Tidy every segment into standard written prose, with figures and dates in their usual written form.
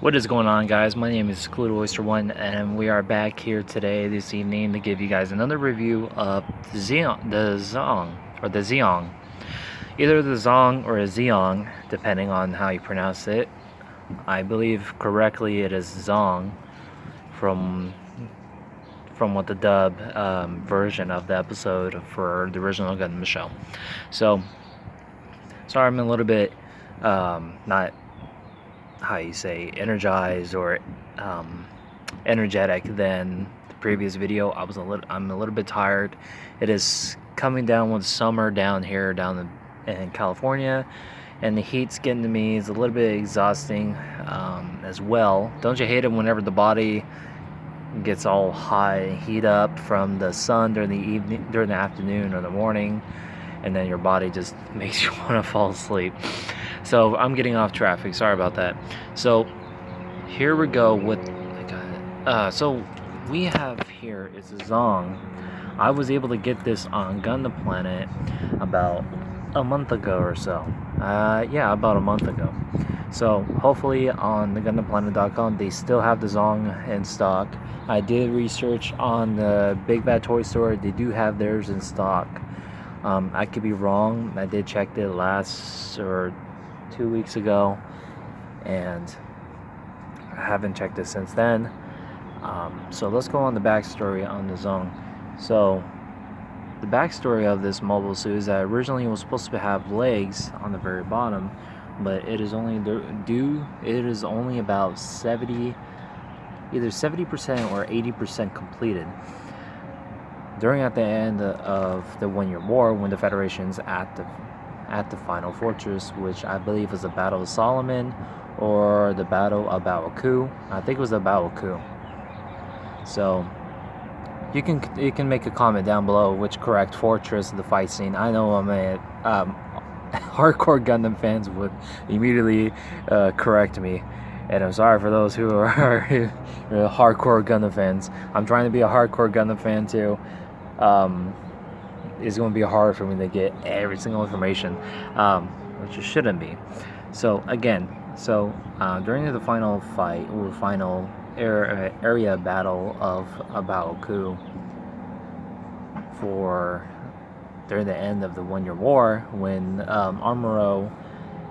What is going on, guys? My name is Secluded Oyster One, and we are back here today, this evening, to give you guys another review of the ZEONG, either the ZONG or a ZEONG, depending on how you pronounce it. I believe correctly it is ZONG from what the dub version of the episode for the original Gundam show. So, sorry, I'm a little bit not how you say energized or energetic than the previous video. I'm a little bit tired. It is coming down with summer down here in California, and the heat's getting to me. It's a little bit exhausting as well. Don't you hate it whenever the body gets all high, heat up from the sun during the afternoon or the morning, and then your body just makes you want to fall asleep. So I'm getting off traffic, sorry about that. So here we go with so we have here is a ZONG. I was able to get this on Gundam Planet about a month ago or so. Yeah, about a month ago. So hopefully on the GundamPlanet.com they still have the ZONG in stock. I did research on the Big Bad Toy Store. They do have theirs in stock. I could be wrong. I did check it last or 2 weeks ago, and I haven't checked it since then. So let's go on the backstory on the ZONG. So the backstory of this mobile suit is that originally it was supposed to have legs on the very bottom, but it is only about 70, either 70% or 80% completed. At the end of the 1 Year War, when the Federation's at the final fortress, which I believe is the Battle of Solomon or the Battle of Baoku. I think it was the Baoku. So you can make a comment down below which correct fortress of the fight scene. I know hardcore Gundam fans would immediately correct me, and I'm sorry for those who are hardcore Gundam fans. I'm trying to be a hardcore Gundam fan too. It's going to be hard for me to get every single information, which it shouldn't be. So again, during the final fight or final area battle of Baoku during the end of the 1 Year War, when Amuro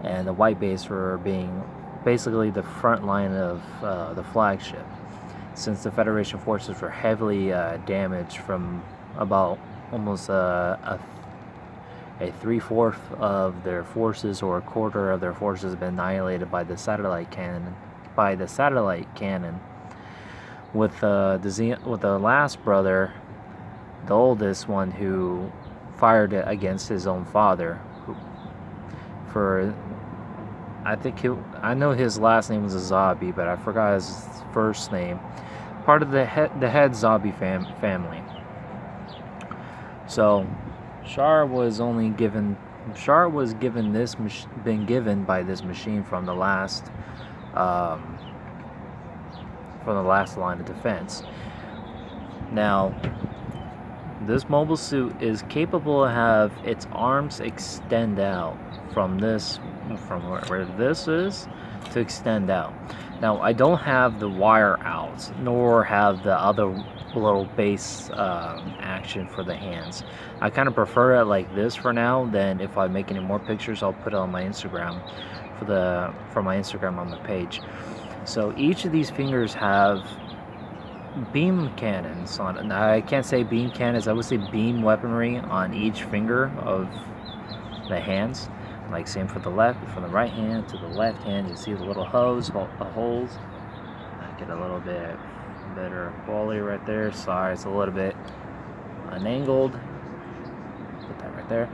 and the White Base were being basically the front line of the flagship, since the Federation forces were heavily damaged from about almost a 3/4 of their forces or a quarter of their forces have been annihilated by the satellite cannon. With the last brother, the oldest one, who fired it against his own father. I know his last name was Azabi, but I forgot his first name. Part of the head Zabi family. So Char was given by this machine from the last line of defense. Now, this mobile suit is capable to have its arms extend out from where this is to extend out. Now, I don't have the wire out, nor have the other little base action for the hands. I kind of prefer it like this for now. Then if I make any more pictures, I'll put it on my Instagram for my Instagram on the page. So each of these fingers have beam cannons on it. I can't say beam cannons, I would say beam weaponry on each finger of the hands. Like same for the right hand to the left hand. You see the little holes. I get a little bit better quality right there. Sorry, it's a little bit unangled. Put that right there.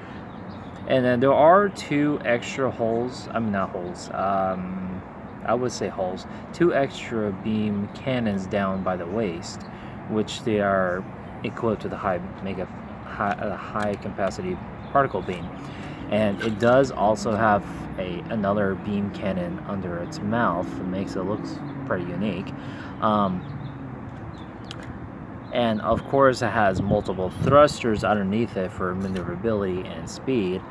And then there are two extra holes. I mean, not holes. I would say holes. Two extra beam cannons down by the waist, which they are equipped to the high capacity particle beam. And it does also have another beam cannon under its mouth. It makes it look pretty unique. And of course it has multiple thrusters underneath it for maneuverability and speed.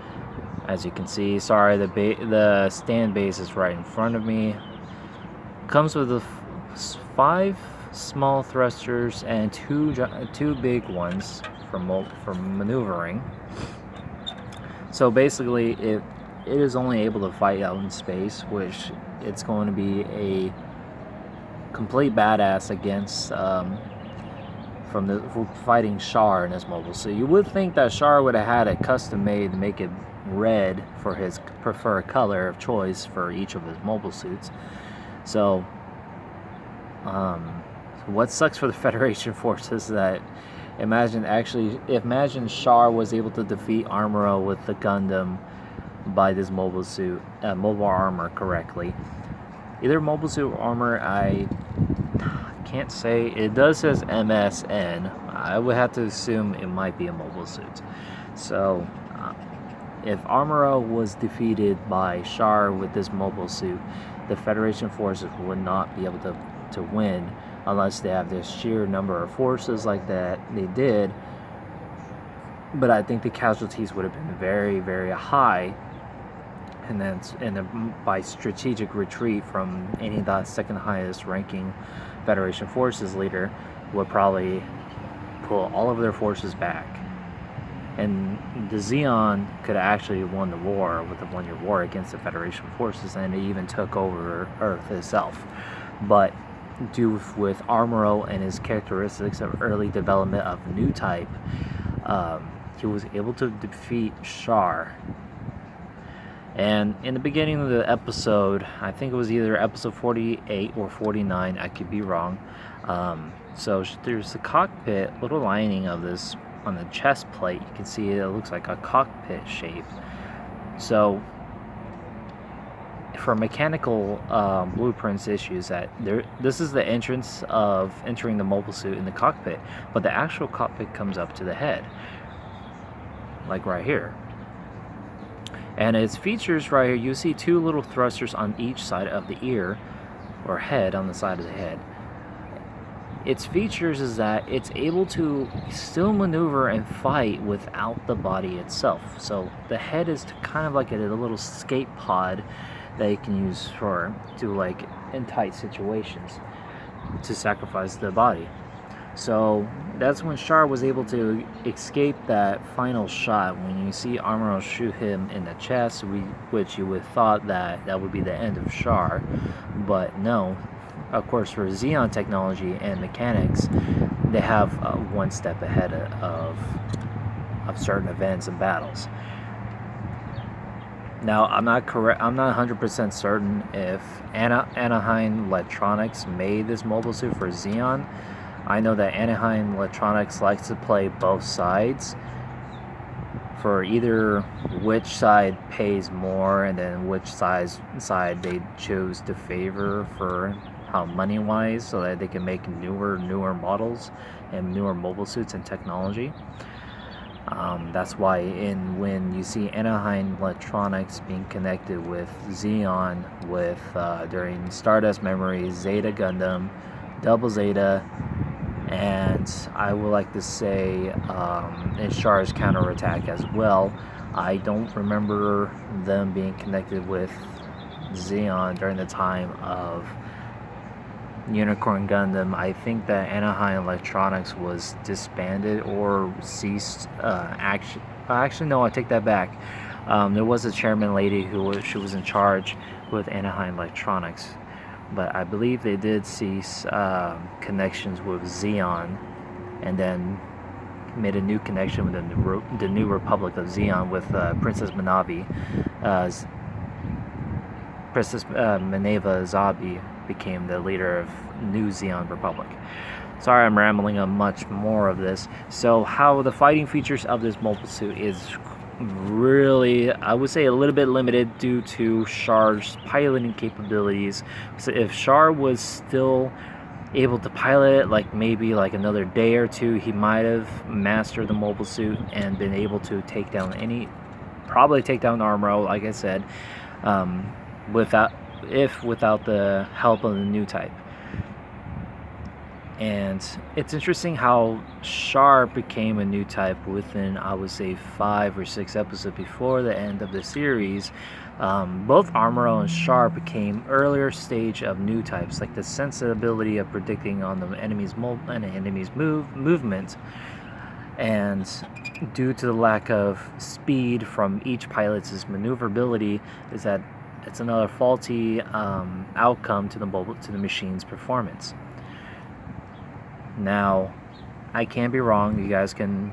As you can see, sorry, the stand base is right in front of me. Comes with 5 small thrusters and two big ones for maneuvering. So basically, it is only able to fight out in space, which it's going to be a complete badass against fighting Char in his mobile suit. You would think that Char would have had it custom made to make it red for his preferred color of choice for each of his mobile suits. So what sucks for the Federation forces is that imagine Char was able to defeat Armoro with the Gundam by this mobile suit, mobile armor correctly. Either mobile suit or armor, I can't say. It does says MSN. I would have to assume it might be a mobile suit. So if Armoro was defeated by Char with this mobile suit, the Federation forces would not be able to win unless they have this sheer number of forces like that they did. But I think the casualties would have been very, very high, and then by strategic retreat from any of the second highest ranking Federation forces leader would probably pull all of their forces back, and the ZEONG could have actually won the war with the 1-year war against the Federation forces, and it even took over Earth itself. But due with Armoro and his characteristics of early development of new type, he was able to defeat Char. And in the beginning of the episode, I think it was either episode 48 or 49, I could be wrong. So there's the cockpit, little lining of this on the chest plate. You can see it looks like a cockpit shape. So for mechanical blueprints issues, this is the entrance of entering the mobile suit in the cockpit, but the actual cockpit comes up to the head, like right here. And its features right here, you see 2 little thrusters on each side of the ear, or head, on the side of the head. Its features is that it's able to still maneuver and fight without the body itself. So the head is kind of like a little escape pod that you can use to like in tight situations to sacrifice the body. So that's when Char was able to escape that final shot. When you see Armoro shoot him in the chest, which you would thought that would be the end of Char, but no. Of course, for ZEONG technology and mechanics, they have one step ahead of certain events and battles. Now, I'm not 100% certain if Anaheim Electronics made this mobile suit for ZEONG. I know that Anaheim Electronics likes to play both sides for either which side pays more and then which side they choose to favor for how money-wise, so that they can make newer models and newer mobile suits and technology. That's why when you see Anaheim Electronics being connected with ZEONG during Stardust Memories, Zeta Gundam, Double Zeta, and I would like to say in Char's counterattack as well. I don't remember them being connected with ZEONG during the time of Unicorn Gundam. I think that Anaheim Electronics was disbanded or ceased action. Actually, no, I take that back. There was a chairman lady she was in charge with Anaheim Electronics, but I believe they did cease connections with ZEONG, and then made a new connection with the New Republic of ZEONG with Princess Manavi. Princess Maneva Zabi became the leader of New ZEONG Republic. Sorry, I'm rambling on much more of this. So how the fighting features of this mobile suit is really, I would say, a little bit limited due to Char's piloting capabilities. So if Char was still able to pilot it, like maybe like another day or two, he might have mastered the mobile suit and been able to take down probably take down Armoro, like I said, without the help of the new type. And it's interesting how Char became a new type within, I would say, 5 or 6 episodes before the end of the series. Both Amuro and Char became earlier stage of new types, like the sensibility of predicting on the enemy's movement, and due to the lack of speed from each pilot's maneuverability, is that it's another faulty outcome to the machine's performance. Now, I can be wrong. You guys can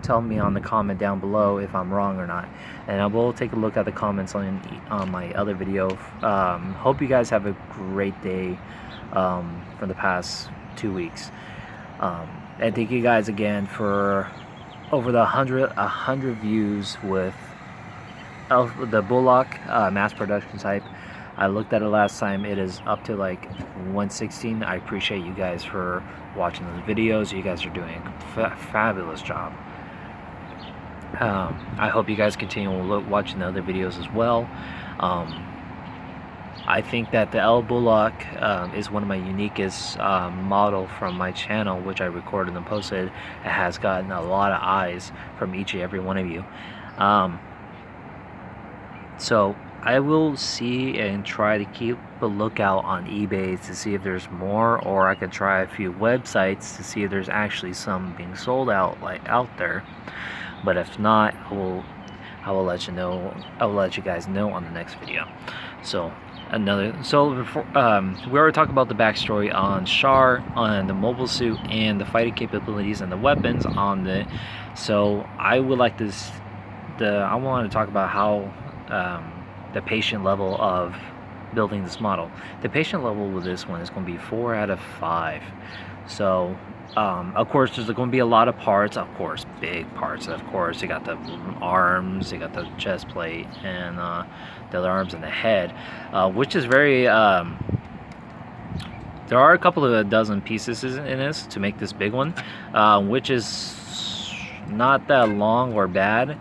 tell me on the comment down below if I'm wrong or not, and I will take a look at the comments on my other video. Hope you guys have a great day for the past 2 weeks, and thank you guys again for over the 100 views with the Bullock mass production type. I looked at it last time. It is up to like 116. I appreciate you guys for watching those videos. You guys are doing a fabulous job. I hope you guys continue watching the other videos as well. I think that the L Bullock is one of my uniquest model from my channel, which I recorded and posted. It has gotten a lot of eyes from each and every one of you. So I will see and try to keep a lookout on eBay to see if there's more, or I could try a few websites to see if there's actually some being sold out there. But if not, I will let you know. I will let you guys know on the next video. So before, we already talked about the backstory on Char, on the mobile suit, and the fighting capabilities and the weapons on the. So I would like this. I want to talk about how. The patient level of building this model. The patient level with this one is going to be 4 out of 5. So of course there's going to be a lot of parts, of course, big parts. Of course you got the arms, you got the chest plate, and the other arms and the head, which is very there are a couple of dozen pieces in this to make this big one, which is not that long or bad.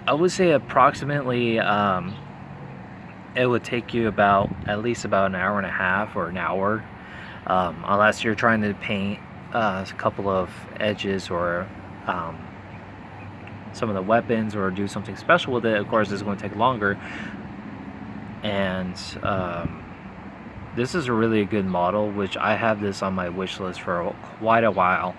I would say approximately it would take you at least about an hour and a half or an hour, unless you're trying to paint a couple of edges or some of the weapons or do something special with it. Of course it's going to take longer, and this is a really good model, which I have this on my wish list for quite a while.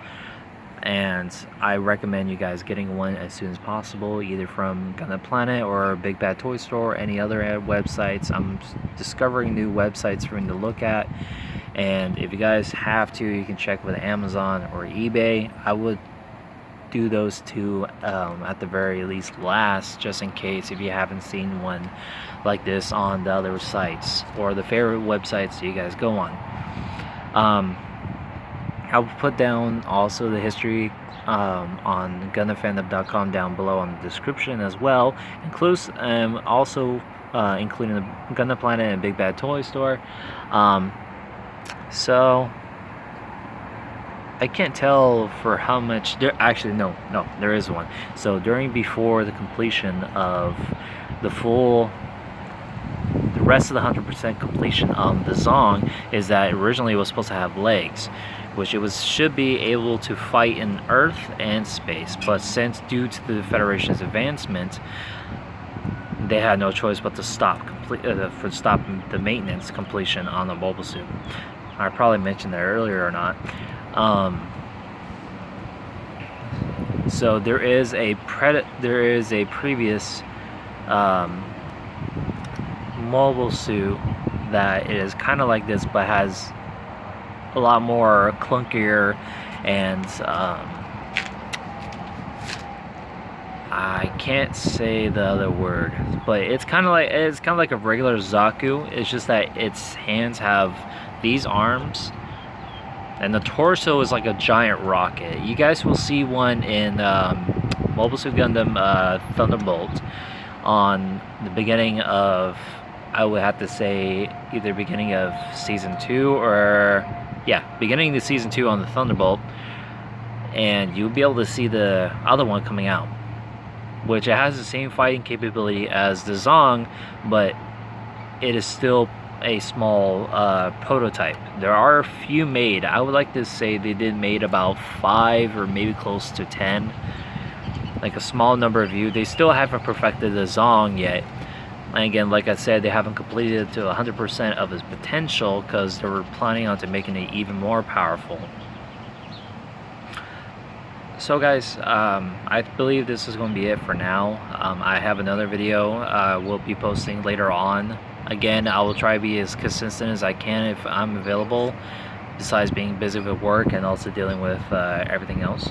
And I recommend you guys getting one as soon as possible, either from Gundam Planet or Big Bad Toy Store or any other websites. I'm discovering new websites for me to look at, and if you guys have to, you can check with Amazon or eBay. I would do those two at the very least last, just in case if you haven't seen one like this on the other sites or the favorite websites that you guys go on. I'll put down also the history on GundamFandom.com down below in the description as well, also including the Gundam Planet and Big Bad Toy Store. So I can't tell for how much. Actually, no, there is one. So before the completion of the rest of the 100% completion of the ZEONG, is that originally it was supposed to have legs, which should be able to fight in Earth and space, but since due to the Federation's advancement, they had no choice but to stop the maintenance completion on the mobile suit. I probably mentioned that earlier or not. So there is a previous mobile suit that is kind of like this, but has a lot more clunkier and I can't say the other word, but it's kind of like a regular Zaku. It's just that its hands have these arms, and the torso is like a giant rocket. You guys will see one in Mobile Suit Gundam Thunderbolt on the beginning of, I would have to say, either beginning of season 2 or beginning of season 2 on the Thunderbolt, and you'll be able to see the other one coming out, which it has the same fighting capability as the ZEONG, but it is still a small prototype. There are a few made. I would like to say they did made about 5 or maybe close to 10, like a small number of you. They still haven't perfected the ZEONG yet. And again, like I said, they haven't completed it to 100% of its potential because they were planning on to making it even more powerful. So guys, I believe this is going to be it for now. I have another video we'll be posting later on. Again, I will try to be as consistent as I can if I'm available, besides being busy with work and also dealing with everything else.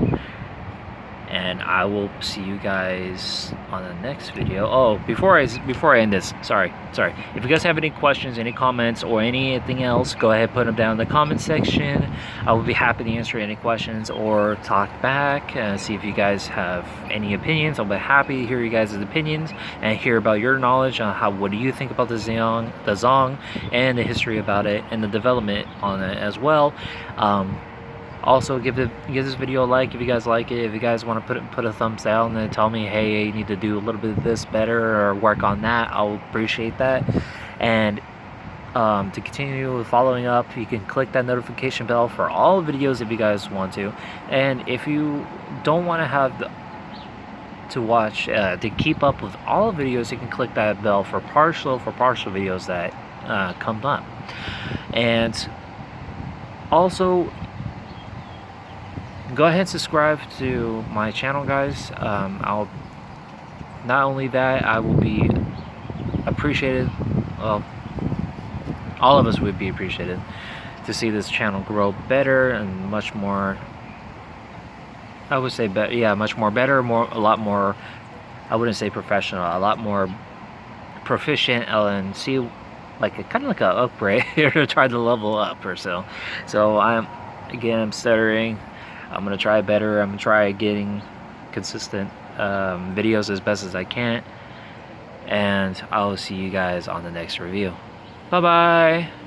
And I will see you guys on the next video. Oh, before I end this, sorry. If you guys have any questions, any comments, or anything else, go ahead, put them down in the comment section. I will be happy to answer any questions or talk back and see if you guys have any opinions. I'll be happy to hear you guys' opinions and hear about your knowledge on what do you think about the ZEONG, and the history about it and the development on it as well. Also, give this video a like if you guys like it. If you guys want to put a thumbs down and tell me, hey, you need to do a little bit of this better or work on that, I'll appreciate that. And to continue following up, you can click that notification bell for all videos if you guys want to. And if you don't want to have to keep up with all videos, you can click that bell for partial videos that come up. And also, go ahead and subscribe to my channel, guys. I'll not only that, I will be appreciated. Well, all of us would be appreciated to see this channel grow better and much more. I would say better, yeah, much more better, a lot more. I wouldn't say professional, a lot more proficient, and see like kind of like a upgrade to try to level up or so. So I'm stuttering. I'm gonna try better. I'm gonna try getting consistent videos as best as I can, and I'll see you guys on the next review. Bye bye.